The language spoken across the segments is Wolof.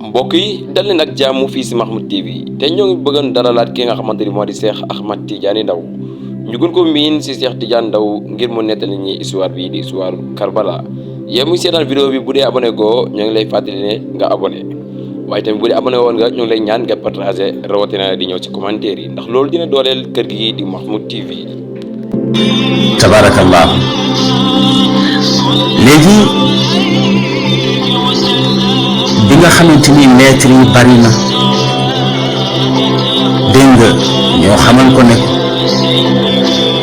mbokk yi dal leen ak jàmm fii si Mahmoud TV te ñoo ngi bëggoon dalalaat ki nga xamante ni moo di Cheikh Ahmed Tidiane Ndao ñu gën ko miin si Cheikh Tidiane Ndao ngir mu nettali ñi histoire bi di histoire Karbala yow muy seetaan vidéo bi bu dee abonné goo ñoo ngi lay fàttali ne nga abonné waaye tamit bu dee abonné woon nga ñoo ngi lay ñaan nga partagé rawatina di ñëw ci commentaire yi ndax loolu dina dooleel kër gi di Mahmoud TV. tabarakallah léegi bi nga xamante ni lettre yi bari na dégg nga ñoo xamal ko ne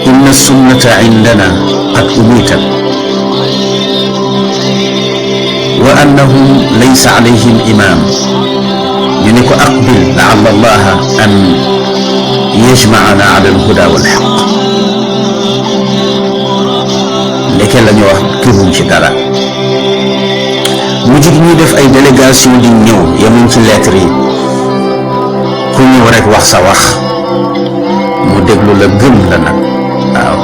inna sunnata indana qad umitat wa annahum laysa alayhim imam ñu ne ko aqbil laalla allaha an yajmaana ala alhuda walhaq ndeke la ñu wax gëmuñ ci dara mujj gi ñuy def ay délégation di ñëw yemuñ ci lettre yi ku ñëw rek wax sa wax mu déglu la gëm la nag waaw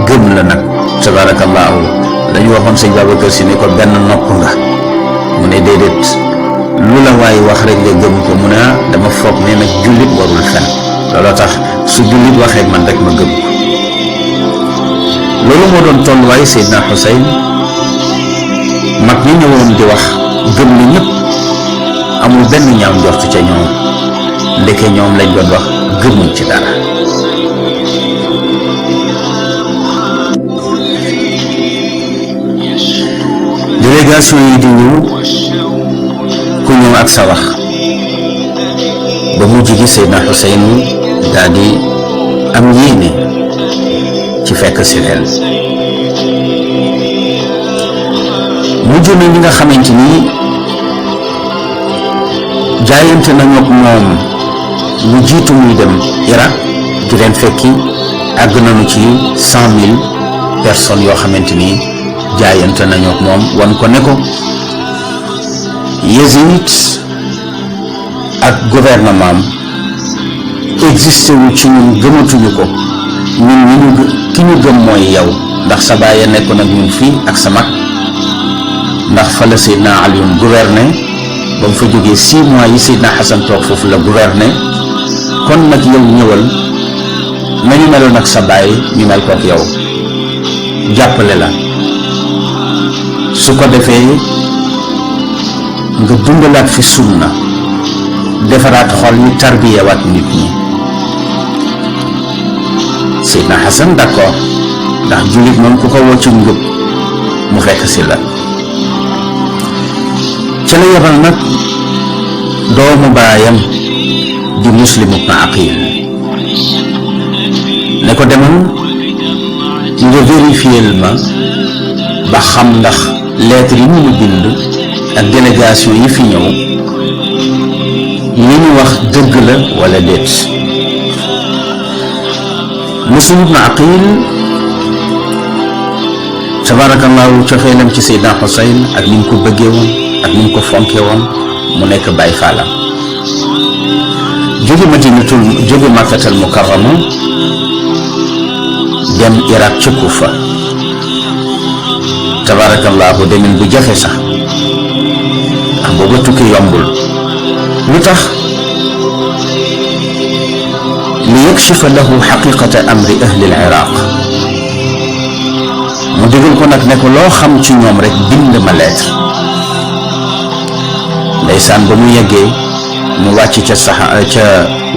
gëm la nag tabarakallahu la ñu waxoon sëñ Babacar Si ne ko benn nopp nga mu ne déedéet lu la waaye wax rek nga gëm ko mu ne dama foog ne nag jullit warul fen looloo tax su jullit waxee man rek ma gëm ko loolu moo doon tolluwaay Seydina Xuseyn mag ñi ñëwoon di wax gëm ni ñëpp amul benn ñaaw njort ca ñoom ndeke ñoom lañ doon wax gëmuñ ci dara délégation yi di ñëw ku ñëw ak sa wax ba mujj gi Seydina Xuseyn daal di am yéene ci fekk si leen mujj na ñi nga xamante ni jaayante nañu ak moom lu jiitu muy dem Irak di leen fekki àgg nañu ci 100,000 personnes yoo xamante ni jaayante nañu ak moom wan ko ne ko Yazid ak gouvernement existé wu ci ñun gëmatuñu ko ñun ki ñu gëm mooy yow ndax sa baay nekkoon ak ñun fii ak sa mag ndax fa la Seydina Alioune gouverné ba mu fa jógee 6 mois yi Seydina Hassan toog foofu la gouverné kon nag yow ñëwal nañu meloon ak sa baay ñu mel kook yow jàppale la su ko defee nga dundalaat fi sunna defaraat xol yi tarbiyewaat nit ñi Seydina Hassan d'accord ndax jullit moom ku ko woo ci njub mu fekk si la ca la yebal nag doomu baayam di Muslim ibn Aqil ne ko demal nga vérifier ma ba xam ndax lettre yi ñu bind ak délégation yi fi ñëw li ñu wax dëgg la wala déet Muslim ibn Aqil tabarakallahu cofeelam ci Seydina Xuseyn ak ni mu ko bëggee woon ak ni mu ko fonkee woon mu nekk Baay Faalam jóge Makkatal Mukarrama dem Irak ca Kufa tabarakallahu demin bu jafe sax ndax booba tukki yombul lu tax li yakshifa lahu xaqiqata amri ahli al-Iraq mu digal ko nag ne ko loo xam ci ñoom rek bind ma lettre ndeysaan ba mu yeggee mu wàcc ca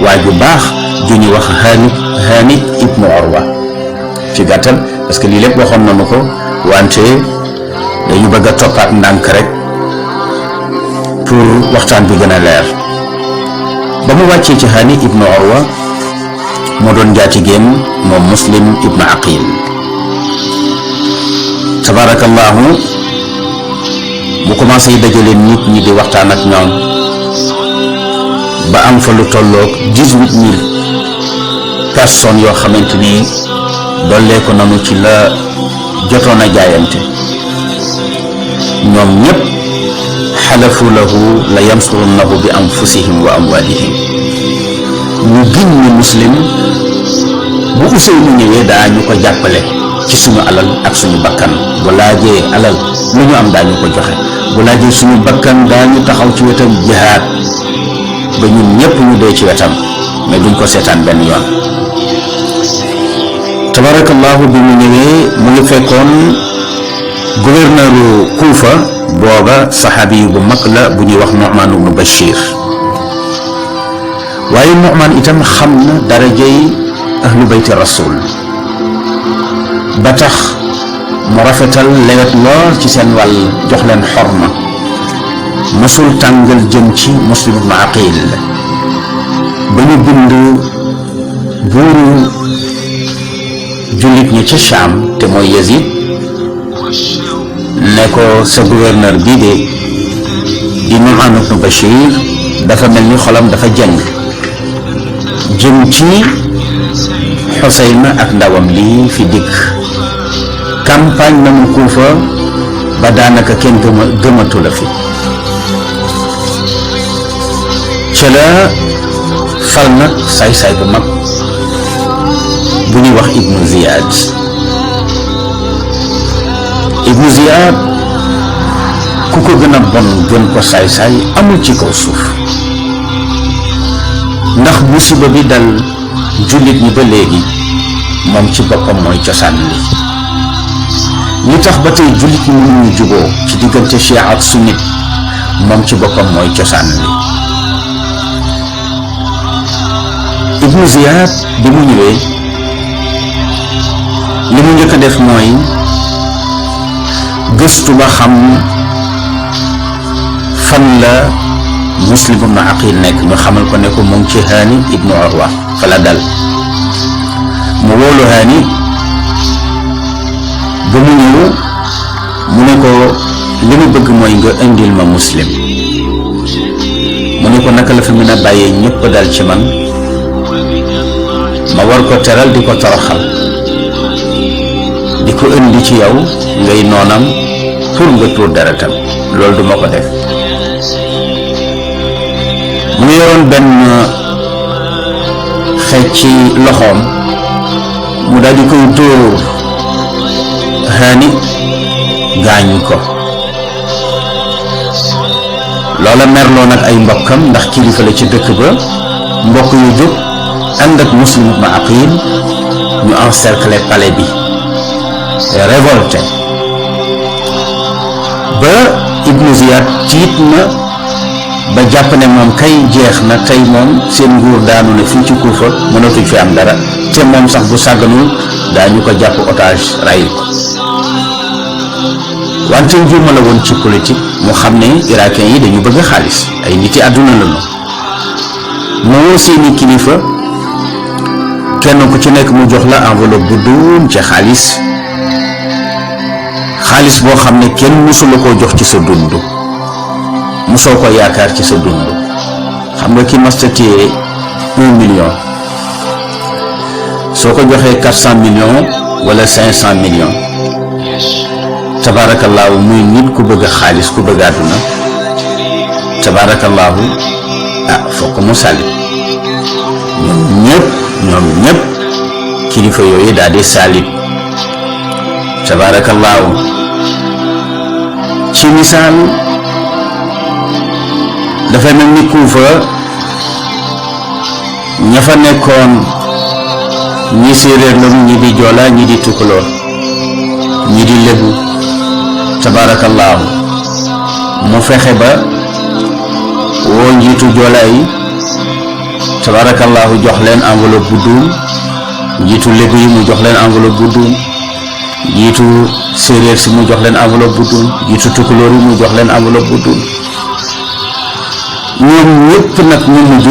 waay bu baax ju ñuy wax Hanit ibnu Urwa ci gàttal parce que lii lépp waxoon nañu ko wante dañu bëgg a toppaat ndànk rek pour waxtaan bi gën a leer ba mu wàccee ci Hanit ibnu Urwa moo doon njaatigéem moom Muslim ibnu Aqil tabarakallahu mu commencé dajale nit ñi di waxtaan ak ñoom ba am fa lu tolloog 18,000 personnes yoo xamante ni dollee ko nanu ci la jotoon a jaayante ñoom ñépp xalafu lahu la yansurunnahu bi anfusihim wa amwalihim ñu giñ ni Muslim bu Useynu ñëwee daa ñu ko jàppale ci suñu alal ak suñu bakkan. bu laajee alal lu ñu am daañu ko joxe, bu laajee suñu bakkan daañu taxaw ci wetam jihaad ba ñun ñëpp ñu dee ci wetam, mais duñ ko seetaan benn yoon. tabarakallahu bi mu ñëwee mu ngi fekkoon gouverneuru Kuufa booba saxaabi yu bu mag la bu ñuy wax Nu'man ibn Bashir. waaye Nu'man itam xam na darajay ahlu bayti rasul ba tax mu rafetal lewet lool ci seen wàll, jox leen xorma, mësul tàngal jëm ci Muslim ibn Aqil. ba ñu bind buuru jullit ñi ca Shaam te mooy Yazid ne ko sa gouverneur bii de di Nu'man ibn Bashir dafa mel ni xolam dafa jàng jëm ci Xuseyna ak ndawam lii fi dikk. campagne nañu Kuufa ba daanaka kenn gëmatu la fi. ca la fal nag saay-saay bu mag bu ñuy wax Ibnu Ziyad. Ibnu Ziyad ku ko gën a bon gën ko saay-saay amul ci kaw suuf, ndax musiba bi dal jullit ñi ba léegi moom ci boppam mooy cosaan li tax ba tey jullit ñi mënuñu juboo ci diggante Shia ak Sunnit moom ci boppam mooy cosaan li. Ibnu Ziyad bi mu ñëwee li mu njëkk a def mooy gëstu ba xam fan la Muslim ibn Aqil nekk. ñu xamal ko ne ko mu ngi ci Hani ibnu Urwa fa la dal. mu wóolu Hani ba mu ñëw mu ne ko li mu bëgg mooy nga indil ma Muslim. mu ne ko naka la fi mën a bàyyee ñëpp dal ci man ma war ko teral di ko toroxal di ko indi ci yow ngay noonam pour nga tuur deretam, loolu duma ko def. mu ngi yoroon benn xeej ci loxoom, mu daal di koy dóor Hani gaañu ko. loola merloo nag ay mbokkam ndax kilifa la ci dëkk ba. mbokk yu jóg ànd ak Muslim ibn Aqil ñu encercler palais bi, révolté ba Ibnu Ziyad tiit na ba jàpp ne moom kay jeex na, tey moom seen nguur daanu na fii ci Kuufa, mënatuñ fi am dara, te moom sax bu sàgganul daañu ko jàpp otage ray ko. wante njuuma la woon ci politique, mu xam ne irakien yi dañu bëgg xaalis, ay nit yi àdduna lañu. mu woo seeni kilifa, kenn ku ci nekk mu jox la enveloppe bu duun ci xaalis boo xam ne kenn mësula koo jox ci sa dund, mosoo ko yaakaar ci sa dund. xam nga ki masta téye 1 million soo ko joxee 400 millions wala 500 millions, tabaarakallaahu muy nit ku bëgg xaalis, ku bëgg àdduna, tabaarakallaahu fokk mu sàlli. ñoom ñëpp kilifa yooyu daal di sàllit, tabaarakallaahu. ci misaal dafa mel ni Kuufa ña fa nekkoon ñi séeréer lañu, ñi di joola, ñi di tukulóor, ñi di lébu, tabaarakallaahu. mu fexe ba woo njiitu joola yi, tabaarakallaahu, jox leen enveloppe bu duun. njiitu lébu yi mu jox leen enveloppe bu duun, njiitu séeréer si mu jox leen enveloppe bu duun, njiitu tukulóor yi mu jox leen enveloppe bu duun. ñoom ñëpp nag ñu mujj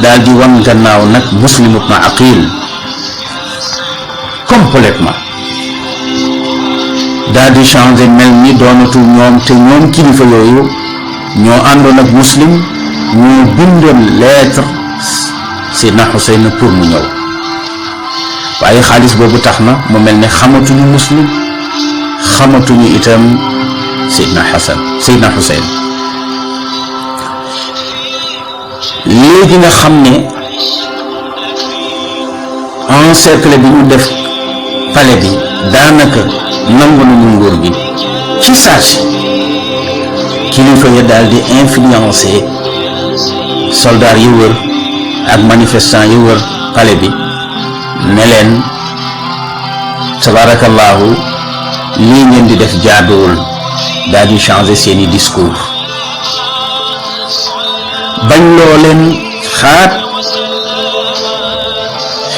daal di wan gannaaw nag Muslim ibn Aqil complètement, daal di changé mel ni doonatu ñoom. te ñoom kilifa yooyu ñoo àndoon ak Muslim, ñoo bindoon lettre Seydina Xuseyn pour mu ñëw. waaye xaalis boobu tax na mu mel ne xamatuñu Muslim, xamatuñu itam Seydina Xuseyn. léegi nga xam ne encercler bi ñu def palais bi daanaka nangu nañu nguur gi ci saasi kilifa ya daal di influencer soldat yi wër ak manifestant yi wër palais bi ne leen tabarakallahu lii ngeen di def jaaduwul, daal di changer seeni discours bañ loo leen xaat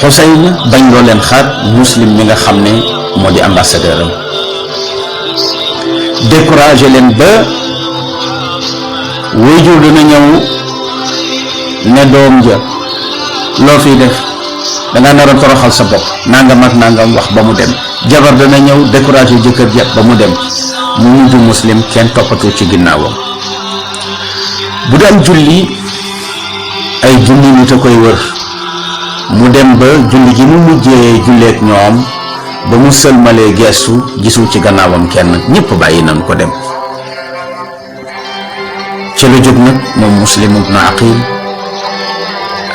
Xuseyn, bañ loo leen xaat Muslim mi nga xam ne moo di ambassadeur am, découragé leen ba waajur dina ñëw ne doom ja loo fiy def danga naroon toroxal sa bopp nangam ak nangam wax ba mu dem, jabar dana ñëw découragé jëkkër ja ba mu dem, mu mujj Muslim kenn toppatoo ci ginnaawam. bu daan julli ay junni nit a koy wër, mu dem ba julli gi mu mujjee julleek ñoom ba mu sëlmalee geestu gisul ci gannaawam kenn, ñëpp bàyyi nañ ko dem. ci la jóg nag moom Muslim ibn Aqil,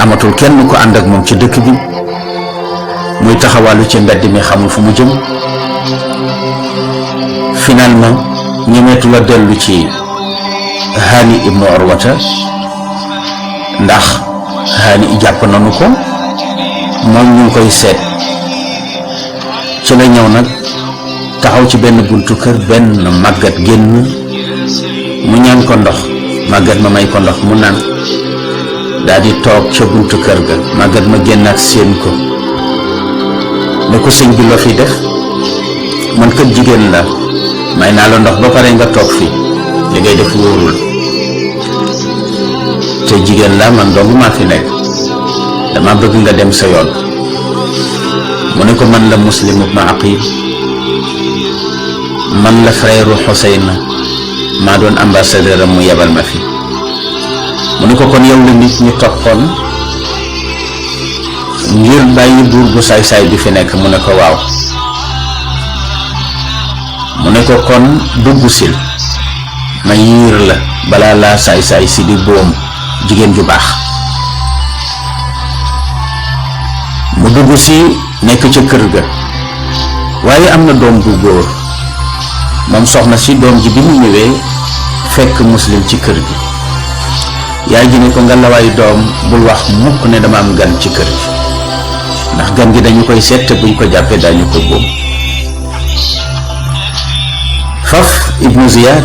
amatul kenn ko ànd ak moom ci dëkk bi, muy taxawalu ci mbedd mi xamul fu mu jëm. finalement ñemeetu la dellu ci Hani ibnu Urwata ndax Hani jàpp nañu ko, moom ñu ngi koy seet. ci la ñëw nag taxaw ci benn buntu kër, benn màggat génn, mu ñaan ko ndox, màggat ma may ko ndox mu naan, daal di toog ca buntu kër ga. màggat ma génn ak seen ko ne ko sëñ bi loo fi def, man kat jigéen la, may naa la ndox ba pare nga toog fi, li ngay def wóorul, te jigéen la man dong maa fi nekk, dama bëgg nga dem sa yoon. mu ne ko man la Muslim ibn Aqil, man la frère Xuseyn, maa doon ambassadeur am mu yebal ma fi. mu ne ko kon yow la nit ñi toppoon ngir bàyyi buur bu saay-saay bi fi nekk. mu ne ko waaw. mu ne ko kon dugg sil ma yiir la balaa laa saay-saay si di boom jigéen ju baax. mu dugg si nekk ca kër ga, waaye am na doom bu góor. moom soxna si doom ji bi mu ñëwee fekk Muslim ci kër gi, yaay ji ne ko nga lawaay doom bul wax mukk ne dama am gan ci kër gi, ndax gan gi dañu koy seet te buñ ko jàppee dañu ko boom. faf Ibnu Ziyad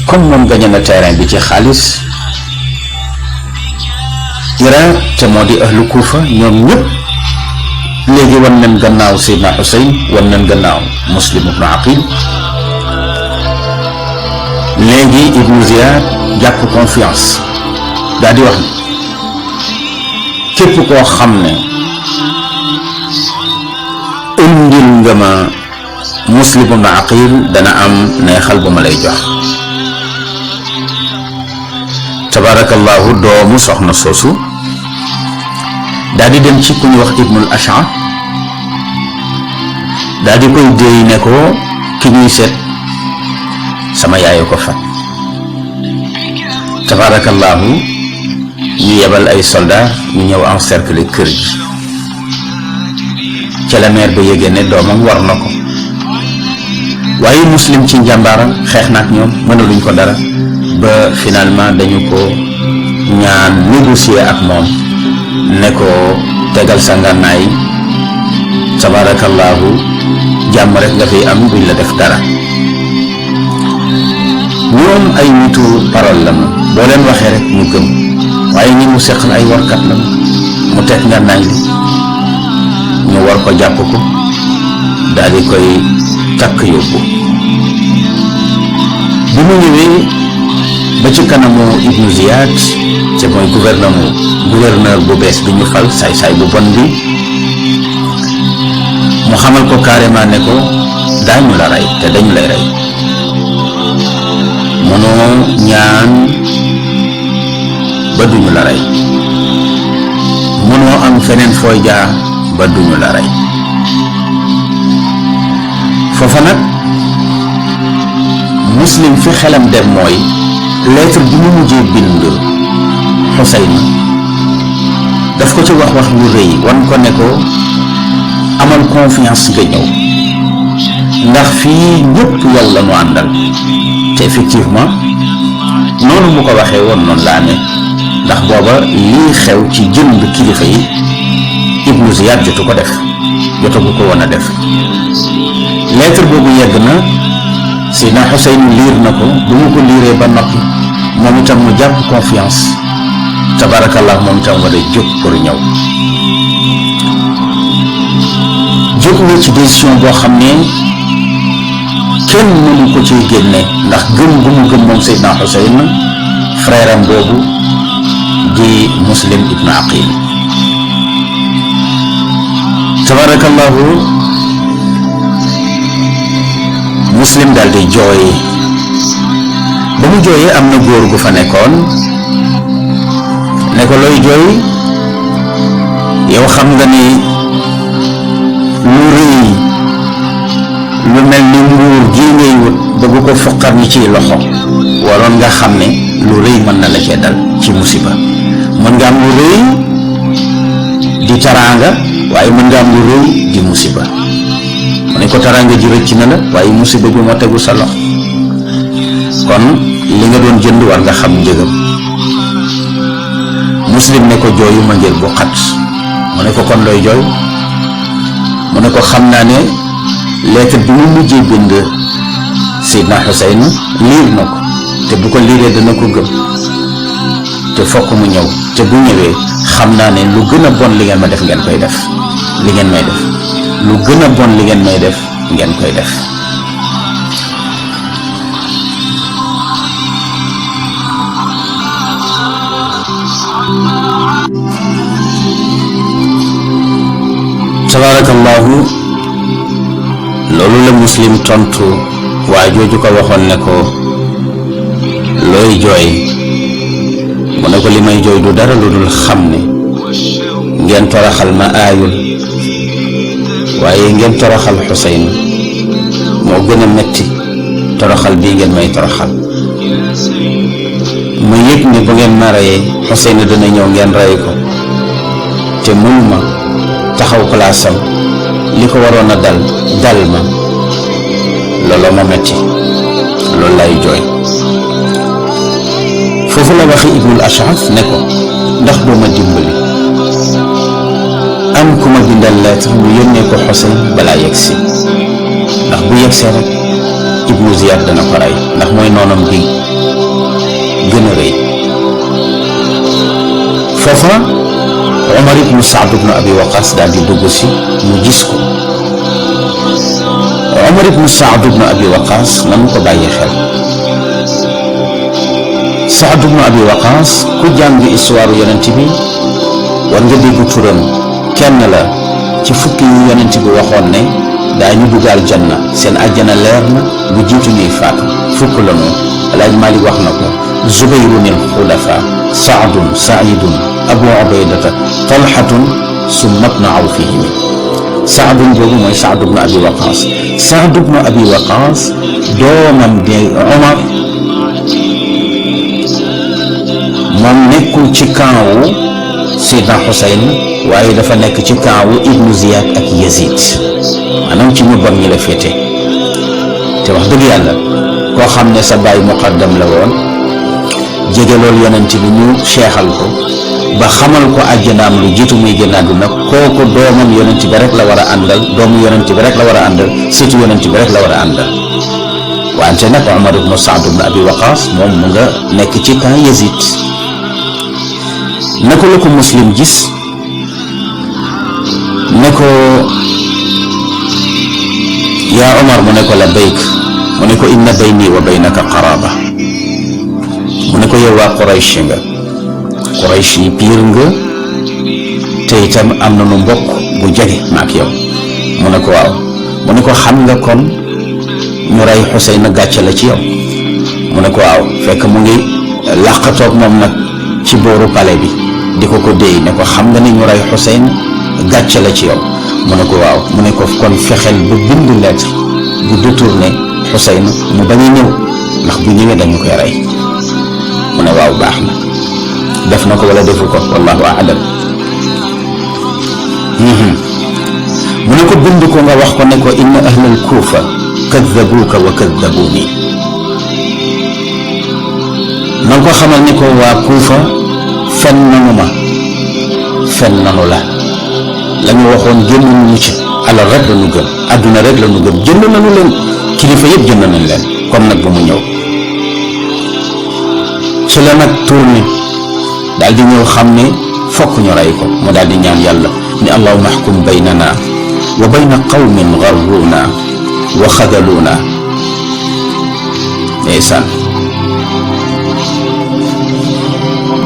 comme moom gañe na terrain bi ci xaalis, Iran te moo di ahlu Kuufa, ñoom ñëpp léegi wan nañ gannaaw Seydina Xuseyn, wan nañ gannaaw Muslim ibn Aqil. léegi Ibnu Ziyad jàpp confiance daal di wax ne képp koo xam ne indil nga ma Muslim ibn Aqil dana am neexal bu ma lay jox. tabarakallahu doomu soxna soosu daal di dem ci ku ñu wax Ibnul Ash'ar, daal di koy déey ne ko ki ñuy seet sama yaayu ko fat. tabarakallahu ñu yebal ay soldat ñu ñëw encercler kër gi. ca la meer ba yëgee ne doomam war na ko, waaye Muslim ci njàmbaaram xeex na ak ñoom, mënaluñ ko dara, ba finalement dañu ko ñaan négocier ak moom ne ko tegal sa ngànnaay, tabarakallahu jàmm rek nga fiy am, duñ la def dara. ñoom ay nitu parole la boo leen waxee rek ñu gëm, waaye ñi mu seqal ay warkat la. mu teg ngànnaay li, ñu war ko jàpp ko, daal di koy takk yóbbu. bi mu ñëwee ba ci kanamu Ibnu Ziyad, te mooy gouverneur bu bees bi ñu fal, saay-saay bu bon bi, mu xamal ko carrément ne ko daañu la rey te dañu lay rey. mënoo ñaan ba duñu la rey, mënoo am feneen fooy jaar ba duñu la rey. foofa nag Muslim fi xelam dem mooy lettre bi mu mujjee bind Xuseyn, daf ko ci wax yu rëy, wan ko ne ko amal confiance nga ñëw, ndax fii ñëpp yow la ñu àndal. te effectivement noonu mu ko waxee woon noonu la amee ndax booba lii xew ci jënd kilifa yi Ibnu Ziyad jotu ko def jotagu ko woon a def. lettre boobu yegg na Seydina Xuseyn liir na ko bu mu ko liiree ba noppi moom itam mu jàpp confiance tabarakallah moom itam war a jóg pour ñëw. jóg na ci décision boo xam ne kenn mënu ko ciy génne ndax gëm gu mu gëm moom Seydina Xuseyn frère am boobu di Muslim ibnu Aqil. tabarakallahu Muslim daal di jooy. ba mu jooyee am na góor gu fa nekkoon ne ko looy jooy yow xam nga ni lu rëy lu mel ni nguur gi ngay wut bëgg ko foqar ni ci loxo waroon nga xam ne lu rëy mën na la cee dal ci musiba. mën nga am lu rëy di taraanga waaye mën nga am lu rëy di musiba. mu ne ko taraanga ji rëcc na la waaye musiba bi moo tegu sa loxo kon li nga doon jënd war nga xam njëgam. Muslim ne ko jooyu ma ngir bu xat. mu ne ko kon looy jooy mu ne ko xam naa ne lettre bi mu mujjee bind Seydina Xuseyn liir na ko te bu ko liiree dana ko gëm te fokk mu ñëw te bu ñëwee xam naa ne lu gën a bon li ngeen ma def ngeen koy def li ngeen may def lu gën a bon li ngeen may def ngeen koy def. tabarakallahu loolu la Muslim tontu waa jooju ko waxoon ne ko looy jooy mu ne ko li may jooy du dara lu dul xam ne ngeen toroxal ma aayul waaye ngeen toroxal Xuseyn moo gën a metti toroxal bii ngeen may toroxal. ma yëg ne bu ngeen ma reyee Xuseyn dana ñëw ngeen rey ko te mënuma taxaw palaasam li ko waroon a dal ma looloo ma metti loolu lay jooy. foofu la waxi Ibnul Ash'ath ne ko ndax doo ma dimbali am ku ma bindal lettre mu yónnee ko Xuseyn balaa yegsi ndax bu yegsee rek Ibnu Ziyad dana ko rey ndax mooy noonam bi gën a rëy. foofa Omar ibnu Saad ibnu Abi Waqas daal di dugg si mu gis ko. Omar ibnu Saad ibnu Abi Waqas nanu ko bàyyi xel. Saad ibnu Abi Waqas ku jàng histoire yonent bi war nga dégg turam kenn la ci fukki yu yonent bi waxoon ne daañu dugg aljanna seen àjjana leer na lu jiitu ñuy faatu fukk la ñu. Alaaji Maalik wax na ko Zubayrun al-xulafa Saadun Saidun Abu Ubaydata Talhatun summa ibnu Awfihim. Saadun boobu mooy Saad ibnu Abi Waqas. Saad ibnu Abi Waqas doomam di Omar moom nekkul ci camp wu Seydina Xuseyn waaye dafa nekk ci camp wu Ibnu Ziyad ak Yazid maanaam ci ñu bon ñi la féete. te wax dëgg yàlla koo xam ne sa baay muqaddam la woon jege loolu yonent bi ñu seexal ko ba xamal ko àjjanaam lu jiitu muy génn àdduna kooku doomam yonent bi rek la war a àndal doomu yonent bi rek la war a àndal surtout yonent bi rek la war a àndal. wante nag Omar ibnu Saad ibnu Abi Waqas moom mu nga nekk ci camp Yazid. naka la ko Muslim gis ne ko yaa Omar mu ne ko labbayk mu ne ko inna bayni wa baynaka qaraba mu ne ko yow waa Quraysh nga Quraysh yi piir nga te itam am na nu mbokk bu jege maak yow mu ne ko waaw mu ne ko xam nga kon ñu rey Xuseyn gàcce la ci yow mu ne ko waaw fekk mu ngi làqatoog moom nag ci booru palais bi di ko déy ne ko xam nga ni ñu rey Xuseyn gàcce la ci yow mu ne ko waaw mu ne ko kon fexeel ba bind lettre bu détourné Xuseyn mu bañ a ñëw ndax bu ñëwee dañu koy rey mu ne waaw baax na def na ko wala defu ko wallahu a'lam. mu ne ko bind ko nga wax ko ne ko inna ahlal kuufa kaddabuuka wa kaddabuuni. na nga ko xamal ni ko waa Kuufa fen nanu ma, fen nanu la ñu waxoon génn nañu ci alal rek la ñu gëm, adduna rek la ñu gëm, jënd nañu leen, kilifa yëpp jënd nañ leen, kon nag bu mu ñëw. ci la nag tourné daal di ñëw xam ne fokk ñu rey ko, mu daal di ñaan yàlla ni allahumma ahkum baynana wa bayna qawmin gharruuna wa xadaluuna. ndeysaan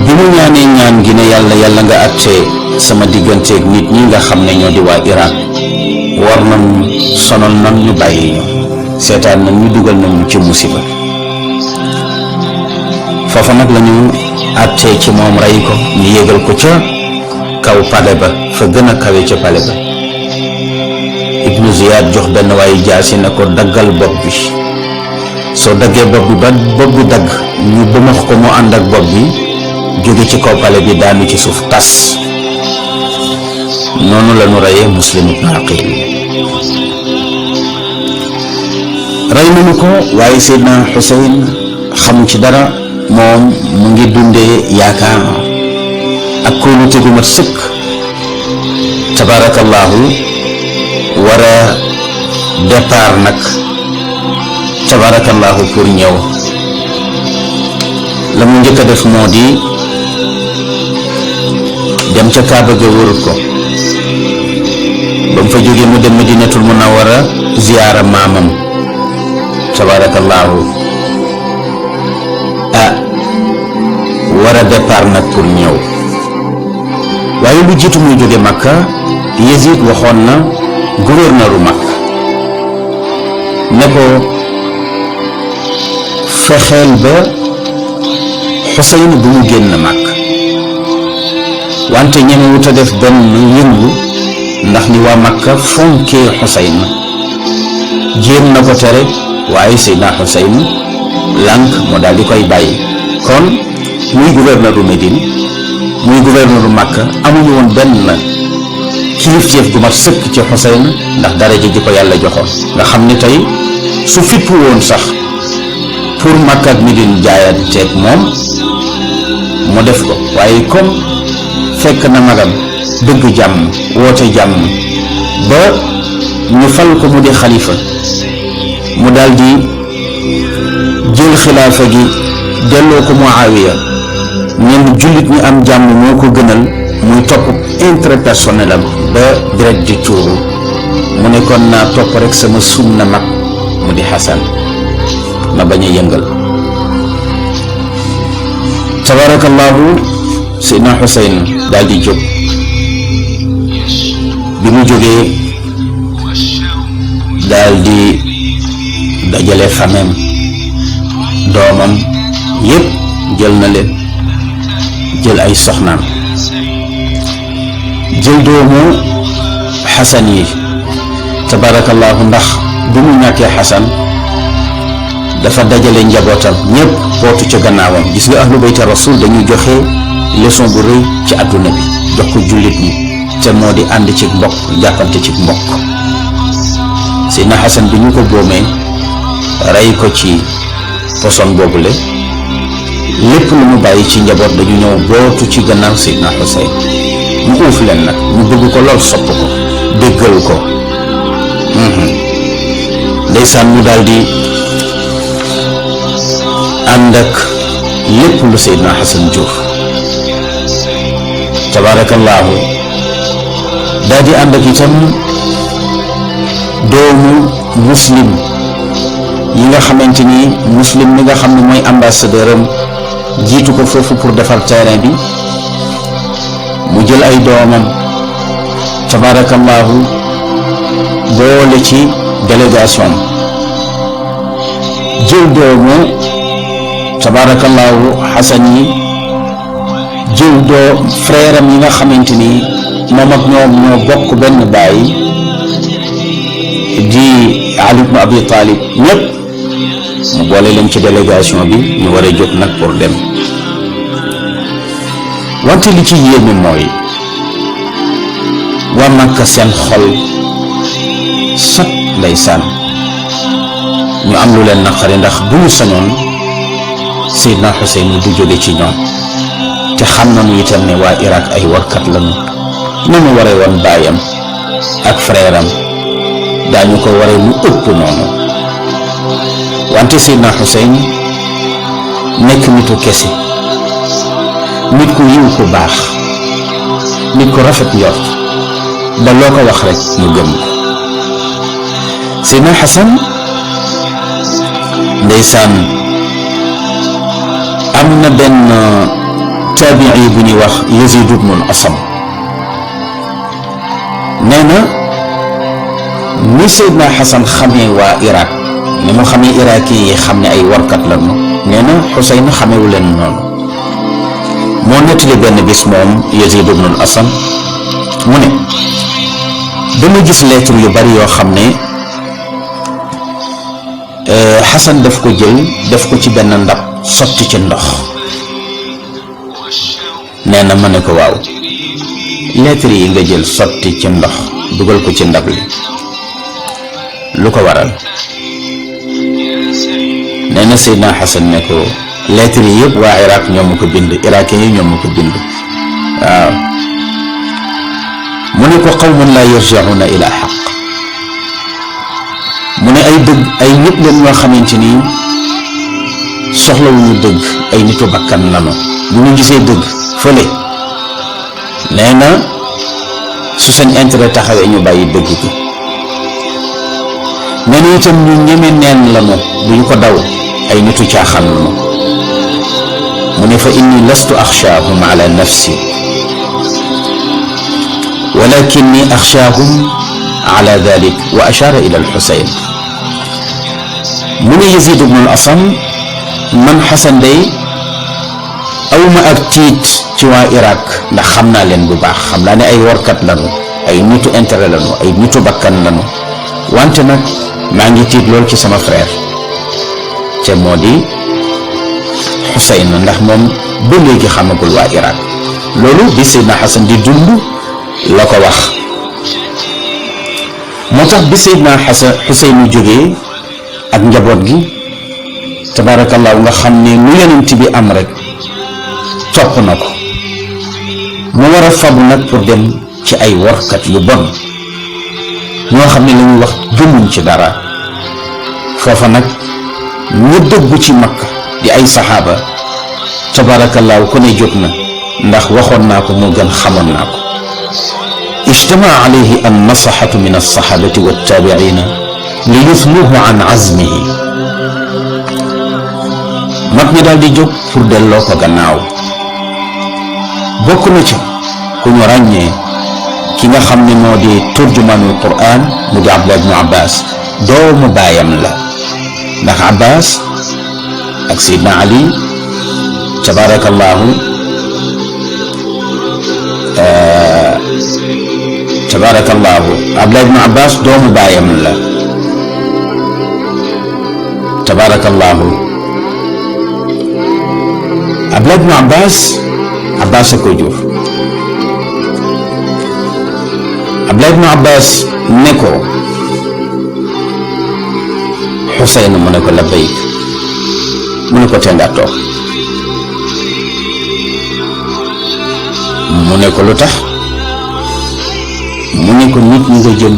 bi mu ñaanee ñaan gi ne yàlla nga attee sama digganteeg nit ñi nga xam ne ñoo di waa Irak, war nañ sonal nan ñu bàyyi ñu, seetaan nañ ñu, dugal nañ ñu ci musiba. foofa nag la ñu attee ci moom rey ko, ñu yégal ko ca kaw pale ba, fa gën a kawe ca pale ba. Ibnu Ziyad jox benn waaye jaasi na ko daggal bopp bi, soo daggee bopp bi ba bopp bi dagg ñu bëmax ko mu ànd ak bopp bi jóge ci kaw pale bi daanu ci suuf tas. noonu la ñu reyee Muslim ibn Aqil. rey nañu ko, waaye Seydina Xuseyn xamu ci dara, moom mu ngi dundee yaakaar ak kóolute gu mat sëkk, tabarakallahu, war a départ nag tabarakallahu pour ñëw. la mu njëkk a def moo di dem ca Kaaba ga wër ko, ba mu fa jógee mu dem Madinatul Munawwara ziyaara maamam tabarakallahu, war a départ nag pour ñëw. waaye lu jiitu muy jóge Makka, Yazid waxoon na gouverneuru Makka ne ko fexeel ba Xuseyn bu mu génn Makka, wante ñemewut a def benn yëngu ndax ni waa Makka fonkee Xuseyn. jéem na ko tere, waaye Seydina Xuseyn lànk mu daal di koy bàyyi. kon muy gouverneur u Médine, muy gouverneur u Makka, amuñu woon benn kilifteef gu mat sëkk ci Xuseyn ndax daraja ji ko yàlla joxoon. nga xam ni tey su fippu woon sax pour Makka ak Médine jaayanteeg moom mu def ko, waaye comme fekk na magam bëgg jàmm, woote jàmm, ba ñu fal ko mu di xalifa, mu daal di jël xilaafa gi delloo ko Muawiya, ñenn jullit ñi am jàmm moo ko gënal muy topp intérêt personnel am ba deret di tuuru. mu ne kon naa topp rek sama sunna mag mu di Xasan, ma bañ a yëngal. tabarakallahu, Seydina Xuseyn daal di jóg. bi mu jógee daal di dajale famem, doomam yépp jël na leen, jël ay soxnaam, jël doomu Xasan yi tabarakallahu, ndax bu mu ñàkkee Xasan dafa dajale njabootam ñépp bootu ca gannaawam. gis nga ahlu bayti rasul dañuy joxe leçon bu rëy ci àdduna bi, jox ko jullit ñi, te moo di ànd ci mbokk, jàppante ci mbokk. Seydina Xasan bi ñu ko boomee rey ko ci poson boobule, lépp lu mu bàyyi ci njaboot dañu ñëw bootu ci gannaaw Seydina Xuseyn. mu uuf leen nag, ñu bëgg ko lool, sopp ko, déggal ko. ndeysaan mu daal di ànd ak lépp lu Seydina Xasan jur, tabarakallahu, daal di ànd ak itam doomu Muslim yi nga xamante ni Muslim mi nga xam ne mooy ambassadeur am jiitu ko foofu pour defar terrain bi, mu jël ay doomam tabarakallahu boole ci délégation, jël doomu tabarakallahu Xasan yi, jël doo frère am yi nga xamante ni moom ak ñoom ñoo bokk benn baay di Ali ibn Abi Talib, ñépp mu boole leen ci délégation bi, ñu war a jóg nag pour dem. wante li ci yéeme mooy waa Makka seen xol sot, ndeysaan ñu am lu leen naqari ndax bu ñu sañoon Seydina Xuseyn du jóge ci ñoom te xam nañu itam ne waa Irak ay warkat lañu na mu waree woon baayam ak frère am daañu ko waree lu ëpp noonu wante Seydina Xuseyn nekk nitu kese nit ku yiw ku baax nit ku rafet njort ba loo ko wax rek mu gëm ko Seydina Xasan ndeysaan am na benn taabii bu ñuy wax Yazid ibnul Asam nee na ni Seydina Xasan xamee waa Irak ni mu xamee iraki yi xam ne ay warkat lañu nee na Xuseyn xamewu leen noonu moo nettali benn bis moom Yazid ibnul Asam mu ne dama gis lettre yu bari yoo xam ne Xasan daf ko jël def ko ci benn ndab sotti ci ndox nee na ma ne ko waaw lettre yi nga jël sotti ci ndox dugal ko ci ndab li lu ko waral nee na Seydina Xasan ne ko lettre yi yëpp waa Irak ñoom ma ko bind irakien yi ñoom ma ko bind waaw mu ne ko qawmun laa yarji'una ila xaq mu ne ay dëgg ay nit leen ñoo xamante ni soxlawuñu dëgg ay nitu bakkan lanu bu ñu gisee dëgg fële nee na su seen intérêt taxawee ñu bàyyi dëgg gi nee na itam ñu ñeme neen lanu duñu ko daw ay nitu caaxaan lanu mu ne fa inni lastu axshaahum ala nafsi walakinni axshaahum ala dalik wa ashara ila alxusayn mu ne Yazid ibnul Asam man Xasan day awma ak tiit ci waa Irak ndax xam naa leen bu baax xam naa ne ay warkat lanu ay nitu intérêt lanu ay nitu bakkan lanu wante nag maa ngi tiit lool ci sama frère te moo di Xuseyn ndax moom ba léegi xamagul waa Irak loolu bi Seydina Xasan di dund la ko wax moo tax bi Seydina Xuseyn jógee ak njaboot gi tabaarakallaahu nga xam ne lu yonent bi am rek topp na ko mu war a fabu nag pour dem ci ay warkat yu bon ñoo xam ne la ñuy wax gëmuñ ci dara foofa nag ñu dëggu ci Makka di ay saxaaba tabaarakallaahu ku ne jóg na ndax waxoon naa ko moo gën xamoon naa ko ijtamaa alayhi an nasaxatu min alsaxaabati wattaabiciina li yuthnuhu an azmihi mag ñi daal di jóg pour delloo ko gannaaw bokk na ca ku ñu ràññee ki nga xam ne moo di turjumaanul Qur'an mu di Abdullah ibnu Abbas doomu baayam la ndax Abbas ak Seydina Ali tabaarakallaahu Abdullah ibnu Abbas doomu baayam la tabaarakallaahu Abdullah ibnu Abbas a ko jur Abdullah ibnu Abbas ne ko Xuseyn mu ne ko labbayk mu ne ko te nga toog mu ne ko lu tax mu ne ko nit ñi nga jëm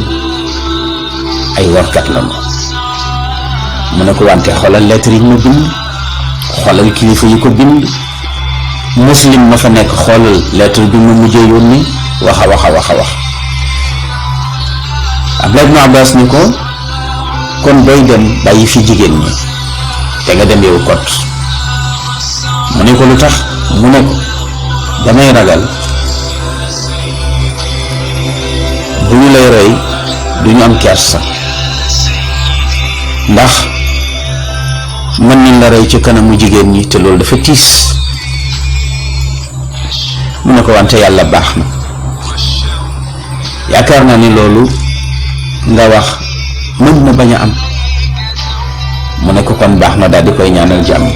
ay warkat la mu ne ko wante xoolal lettre yi ma bind xoolal kilifa yi ko bind muslim ma fa nekk xoolal lettre bi mu mujjee yónni wax Abdullah ibn Abbas ni ko kon doy dem bàyyi fi jigéen ñi te nga dem yow kot mu ne ko lu tax mu ne ko damay ragal bu ñu lay rey du ñu am kersa ndax mën nañ la rey ci kanamu jigéen ñi te loolu dafa tiis mu ne ko wante yàlla baax na yaakaar naa ni loolu nga wax mën na bañ a am mu ne ko kon baax na daal di koy ñaanal jàmm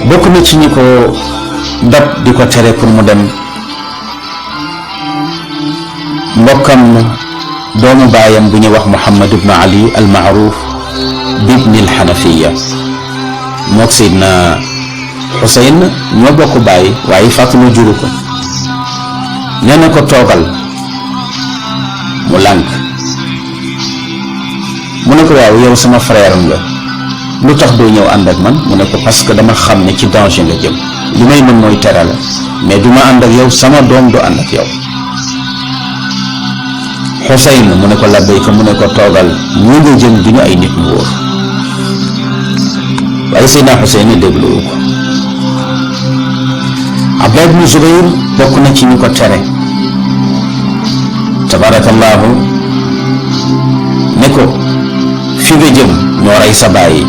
bokk na ci ñi ko dab di ko tere pour mu dem mbokkam doomu baayam bu ñuy wax Muhammad ibn Ali al Maaruf bibni al Xanafiya mook Seydina Xuseyn ñoo bokk baay waaye Fatima juru ko. nee na ko toogal mu lànk mu ne ko waaw yow sama frère nga lu tax doo ñëw ànd ak man mu ne ko parce que dama xam ne ci danger nga jëm li may mën mooy tere la mais du ma ànd ak yow sama doom du ànd ak yow. Xuseyn mu ne ko labbayka mu ne ko toogal ñi nga jëm duñu ay nit ñu wóor waaye Seydina Xuseyn dégluwu ko. Abdullah ibn Zubayr bokk na ci ñu ko tere tabarakallahu ne ko fi nga jëm ñoo rey sa baay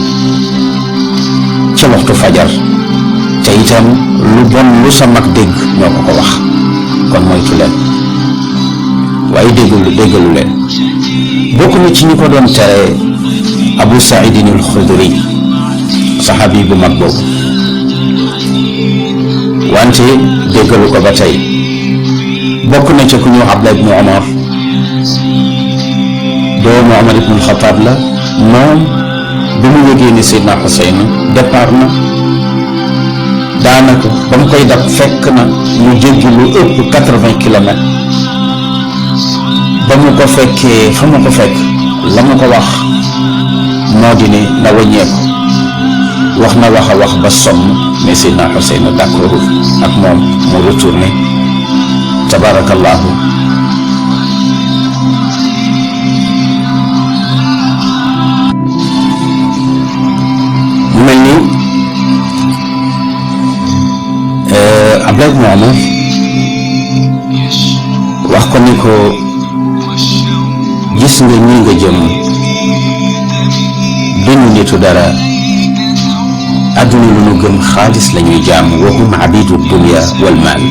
ca waxtu fajar te itam lu bon lu sa mag dégg ñoo ko wax kon moytu leen waaye déggalu leen. bokk na ci ñu ko doon tere Abu Saïdin al-Xudri saxaabi bu mag boobu wante déggalu ko ba tey. bokk na ca ku ñëw Abdullah ibn Omar doomu Omar ibn Xataab la moom bi mu yëgee ni Seydina Xuseyn départ na daanaka ba mu koy dab fekk na mu jéggi lu ëpp 80 kilomètres ba mu ko fekkee fa mu ko fekk la mu ko wax moo di ne na wàññeeku wax na wax a wax ba sonn mais Seydina Xuseyn d'accord ak moom mu retourné tabarakallahu. mu mel ni Abdullah ibn Umar wax ko ni ko gis nga ñi nga jëm duñu nitu dara adduna lu nu gëm xaalis la ñuy jaam wa hum abidu dunya wal maal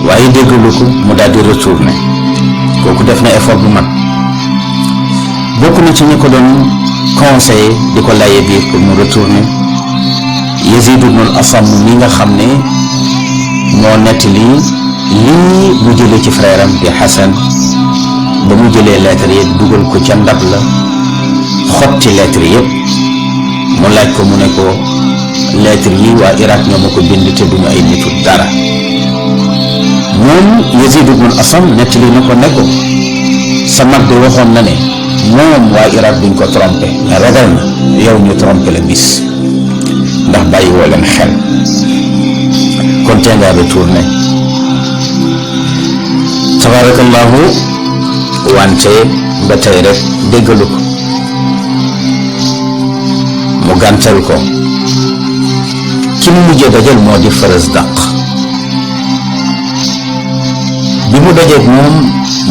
waaye déggalu ko mu daal di retourné kooku def na effort bu mag. bokk na ci ñu ko doon conseillé di ko laye biir pour mu retourné Yazid ibn al-Asam mi nga xam ne moo nettali lii mu jëlee ci frère am di Xasan ba mu jëlee lettre yi dugal ko ca ndab la xotti lettre yëpp mu laaj ko mu ne ko lettre yi waa Irak ñoo ma ko bind te duñu ay nitu dara. moom Yazid ibn al-Asam nettali na ko ne ko sa mag bi waxoon na ne moom waa Irak duñ ko trompé mais ragal na yow ñu trompé la bis ndax bàyyi woo leen xel kon tee ngaa retourné tabarakallahu. wante ba tey rek déggalu ko mu gàntal ko ki mu mujjee dajal moo di Farazdaq bi mu dajeeg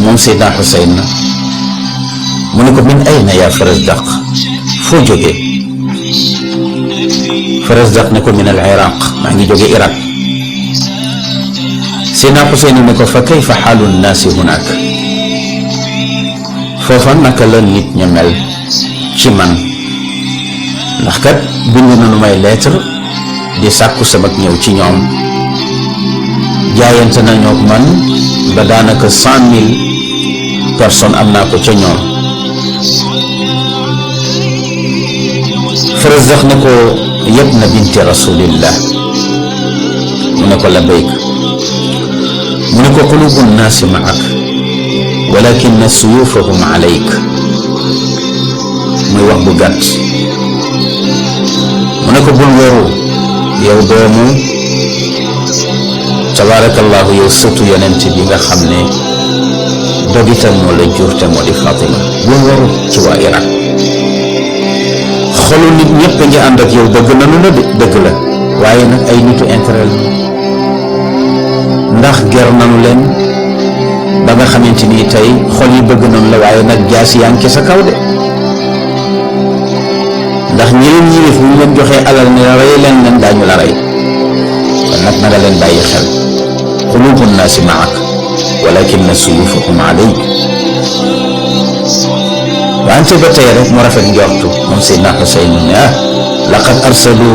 moom Seydina Xuseyn mu ne ko min ayna yaa Farazdaq foo jógee Farazdaq ne ko min al Iraq maa ngi jóge Irak. Seydina Xuseyn ne ko fa kayfa xaalu nnaasi hunaak foofa naka la nit ña mel ci man ndax kat bind na nu may lettre di sàkku sama ñëw ci ñoom jaayante nañoo ak man ba daanaka 100,000 personnes am naa ko ca ñoom. Farazdaq ne ko yabna binti rasulillah mu ne ko labbayk mu ne ko qulubu nnaasi maak walakin suyufahum alayk muy wax bu gàtt mu ne ko bul weeru yow doomu tabarakallahu yow sëtu yonent bi nga xam ne dogitam moo la jur te moo di Fatima bul weeru ci waa Irak xolu nit ñëpp ngi ànd ak yow dëgg nanu la de dëgg la waaye nag ay nitu intérêt ndax ger nanu leen ba nga xamante ni tey xol yi bëgg nañ la waaye nag jaas yaa ngi ci sa kaw de ndax ñi leen yilif bu ñu leen joxee alal ne rey leen daañu la rey kon nag na nga leen bàyyi xel qulubu nnaasi maak walakin suyufahum alayk wante ba tey rek mu rafet njortu moom Seydina Xuseyn ne laqad arsalu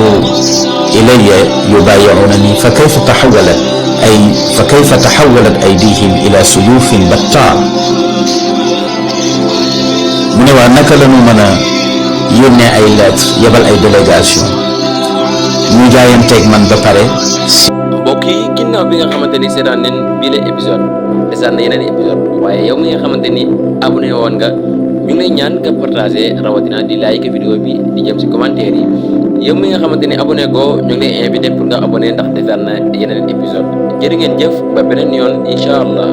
ilayya yubayi'unani fa kayfa taxawalat ay fa kayfa taxawalat aydihim ila suyufin battar. mu ne waa naka la ñu mën a yónnee ay lettre yebal ay délégation ñu jaayanteeg man ba pare. mbokk yi ginnaaw bi nga xamante ni seetaan nañ bii la épisode desaan na yeneen épisode waaye yow mi nga xamante ni abonné woon nga ñu ngi lay ñaan nga partagé rawatina di like vidéo bi di jëm si commentaire yi. yow mi nga xamante ni abonné goo ñu ngi lay invité pour nga abonné ndax desaan na yeneen épisode jërë ngeen jëf ba beneen yoon incha allah.